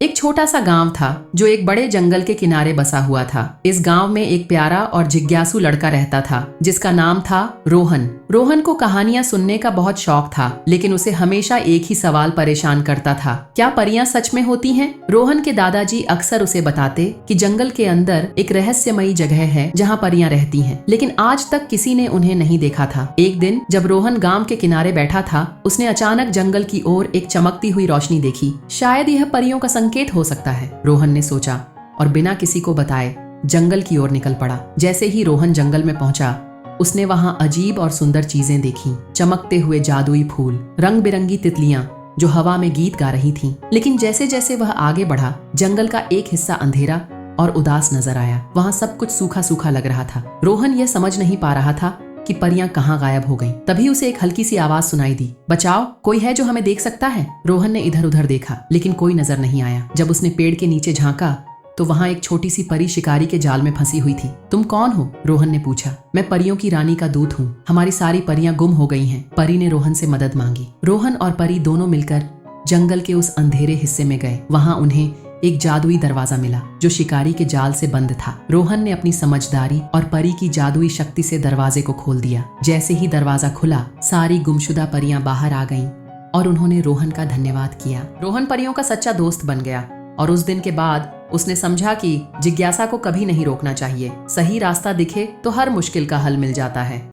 एक छोटा सा गांव था जो एक बड़े जंगल के किनारे बसा हुआ था। इस गांव में एक प्यारा और जिज्ञासु लड़का रहता था जिसका नाम था रोहन। रोहन को कहानियां सुनने का बहुत शौक था, लेकिन उसे हमेशा एक ही सवाल परेशान करता था, क्या परियां सच में होती हैं? रोहन के दादाजी अक्सर उसे बताते कि जंगल के अंदर एक रहस्यमयी जगह है जहां परियां रहती हैं, लेकिन आज तक किसी ने उन्हें नहीं देखा था। एक दिन जब रोहन गांव के किनारे बैठा था, उसने अचानक जंगल की ओर एक चमकती हुई रोशनी देखी। शायद यह परियों का संकेत हो सकता है, रोहन ने सोचा और बिना किसी को बताए जंगल की ओर निकल पड़ा। जैसे ही रोहन जंगल में पहुंचा, उसने वहां अजीब और सुंदर चीजें देखीं। चमकते हुए जादुई फूल, रंग बिरंगी तितलियां जो हवा में गीत गा रही थीं। लेकिन जैसे जैसे वह आगे बढ़ा, जंगल का एक हिस्सा अंधेरा और उदास नजर आया। वहां सब कुछ सूखा सूखा लग रहा था। रोहन यह समझ नहीं पा रहा था कि परियां कहाँ गायब हो गईं। तभी उसे एक हल्की सी आवाज सुनाई दी, बचाओ, कोई है जो हमें देख सकता है? रोहन ने इधर उधर देखा, लेकिन कोई नजर नहीं आया। जब उसने पेड़ के नीचे झांका तो वहां एक छोटी सी परी शिकारी के जाल में फंसी हुई थी। तुम कौन हो? रोहन ने पूछा। मैं परियों की रानी का दूत हूँ, हमारी सारी परियां गुम हो गई हैं। परी ने रोहन से मदद मांगी। रोहन और परी दोनों मिलकर जंगल के उस अंधेरे हिस्से में गए। वहां उन्हें एक जादुई दरवाजा मिला जो शिकारी के जाल से बंद था। रोहन ने अपनी समझदारी और परी की जादुई शक्ति से दरवाजे को खोल दिया। जैसे ही दरवाजा खुला, सारी गुमशुदा परियां बाहर आ गईं और उन्होंने रोहन का धन्यवाद किया। रोहन परियों का सच्चा दोस्त बन गया और उस दिन के बाद उसने समझा कि जिज्ञासा को कभी नहीं रोकना चाहिए। सही रास्ता दिखे तो हर मुश्किल का हल मिल जाता है।